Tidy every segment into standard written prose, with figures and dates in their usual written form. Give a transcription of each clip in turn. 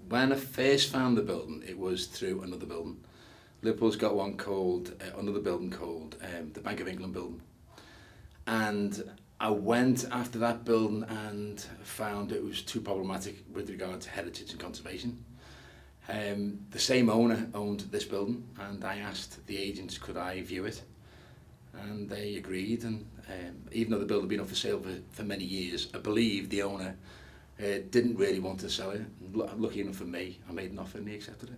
When I first found the building, it was through another building. Liverpool's got one called, another building called the Bank of England building. And I went after that building and found it was too problematic with regard to heritage and conservation. The same owner owned this building, and I asked the agents could I view it, and they agreed. And even though the building had been up for sale for many years, I believe the owner didn't really want to sell it. Lucky enough for me, I made an offer and he accepted it.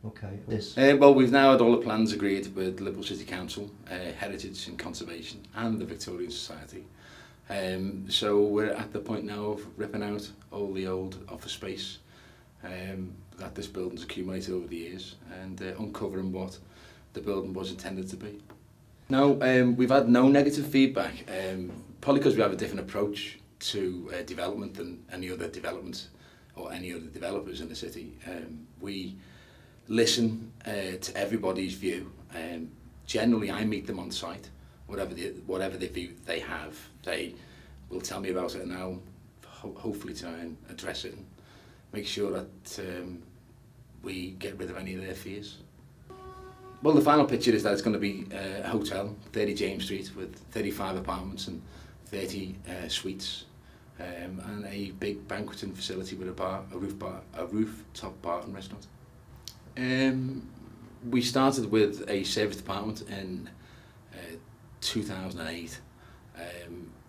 Okay. This. Well, we've now had all the plans agreed with Liverpool City Council, Heritage and Conservation, and the Victorian Society. So we're at the point now of ripping out all the old office space that this building's accumulated over the years, and uncovering what the building was intended to be. No, we've had no negative feedback, probably because we have a different approach to development than any other development or any other developers in the city. We listen to everybody's view. Generally, I meet them on site. Whatever the view they have, they will tell me about it, and I'll hopefully try and address it and make sure that we get rid of any of their fears. Well, the final picture is that it's going to be a hotel, 30 James Street, with 35 apartments and 30 suites, and a big banqueting facility with a rooftop bar and restaurant. We started with a service department in 2008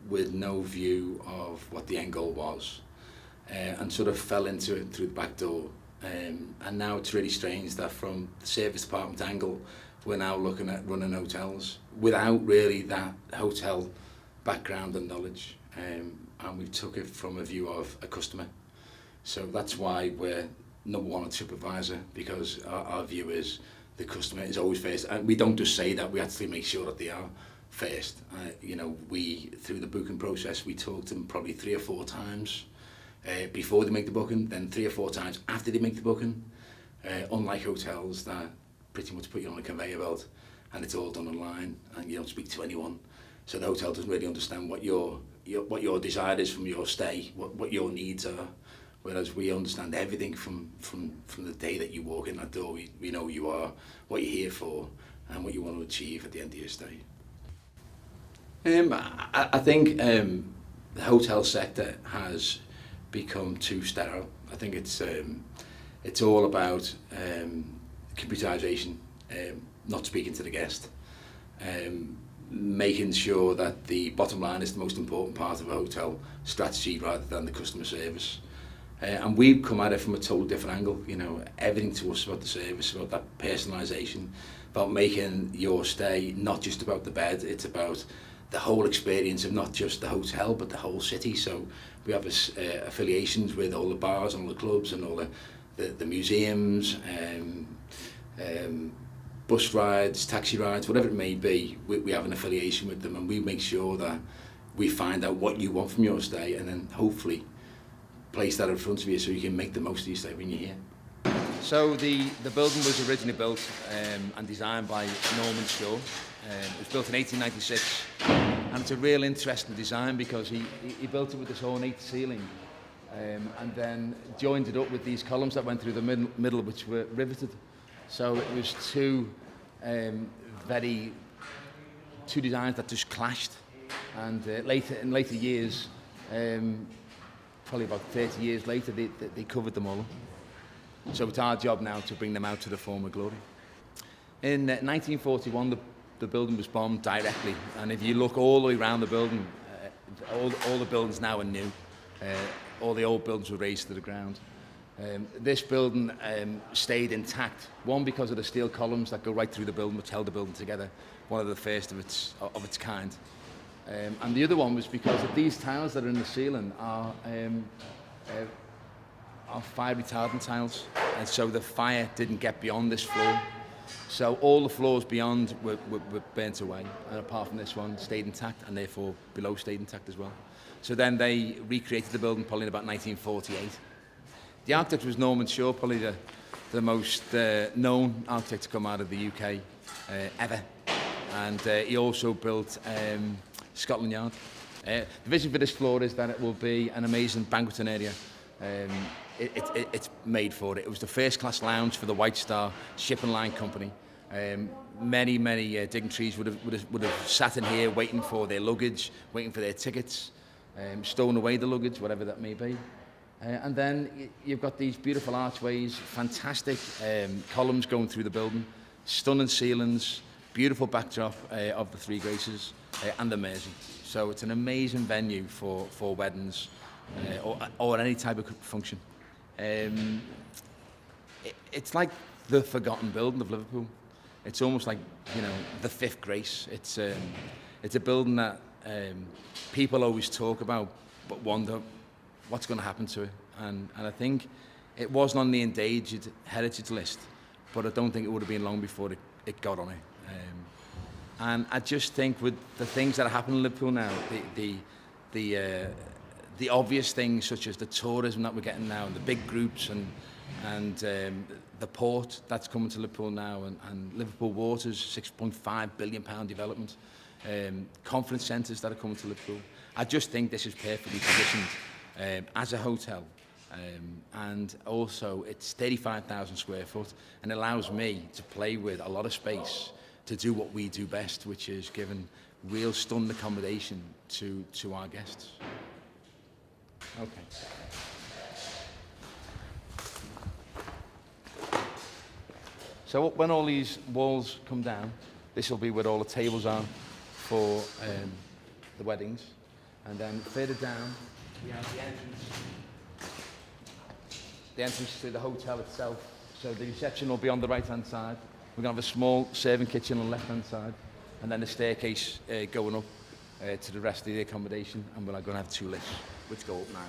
with no view of what the end goal was, and sort of fell into it through the back door. And now it's really strange that from the service department angle, we're now looking at running hotels without really that hotel background and knowledge. And we took it from a view of a customer. So that's why we're number one on TripAdvisor, because our view is the customer is always first. And we don't just say that, we actually make sure that they are first. You know, through the booking process, we talk to them probably 3 or 4 times before they make the booking, then 3 or 4 times after they make the booking. Unlike hotels that pretty much put you on a conveyor belt and it's all done online and you don't speak to anyone. So the hotel doesn't really understand what your desire is from your stay, what your needs are. Whereas we understand everything from the day that you walk in that door. We know who you are, what you're here for, and what you want to achieve at the end of your stay. I think the hotel sector has become too sterile. I think it's all about computerization, not speaking to the guest, making sure that the bottom line is the most important part of a hotel strategy rather than the customer service. And we've come at it from a totally different angle. You know, everything to us about the service, about that personalisation, about making your stay not just about the bed, it's about the whole experience of not just the hotel but the whole city. So we have affiliations with all the bars and all the clubs and all the museums, bus rides, taxi rides, whatever it may be. We have an affiliation with them, and we make sure that we find out what you want from your stay and then hopefully place that in front of you so you can make the most of your stay when you're here. So the building was originally built and designed by Norman Shaw. It was built in 1896, and it's a real interesting design because he built it with this ornate ceiling and then joined it up with these columns that went through the middle which were riveted. So it was two designs that just clashed, and in later years, probably about 30 years later, they covered them all up. So it's our job now to bring them out to the former glory. In 1941, the building was bombed directly, and if you look all the way around the building, all the buildings now are new. All the old buildings were razed to the ground. This building stayed intact, one because of the steel columns that go right through the building, which held the building together, one of the first of its kind. And the other one was because of these tiles that are in the ceiling are fire retardant tiles, and so the fire didn't get beyond this floor. So all the floors beyond were burnt away, and apart from this one, stayed intact, and therefore below stayed intact as well. So then they recreated the building probably in about 1948. The architect was Norman Shaw, probably the most known architect to come out of the UK ever. And he also built Scotland Yard. The vision for this floor is that it will be an amazing banqueting area. it's made for it. It was the first class lounge for the White Star Shipping Line Company. Many dignitaries would have sat in here waiting for their luggage, waiting for their tickets, stolen away the luggage, whatever that may be. And then you've got these beautiful archways, fantastic columns going through the building, stunning ceilings, beautiful backdrop of the Three Graces and the Mersey. So it's an amazing venue for weddings or any type of function. It's like the forgotten building of Liverpool. It's almost like, you know, the fifth grace. It's a building that people always talk about but wonder what's going to happen to it. And I think it wasn't on the endangered heritage list, but I don't think it would have been long before it got on it. And I just think with the things that are happening in Liverpool now, the obvious things such as the tourism that we're getting now and the big groups and the port that's coming to Liverpool now and Liverpool Water's £6.5 billion development, conference centres that are coming to Liverpool. I just think this is perfectly positioned as a hotel. And also it's 35,000 square foot and allows me to play with a lot of space to do what we do best, which is giving real stunned accommodation to our guests. Okay. So when all these walls come down, this will be where all the tables are for the weddings. And then further down, we have the entrance to the hotel itself. So the reception will be on the right-hand side. We're going to have a small serving kitchen on the left-hand side, and then the staircase going up to the rest of the accommodation, and we're going to have two lifts, which go up now.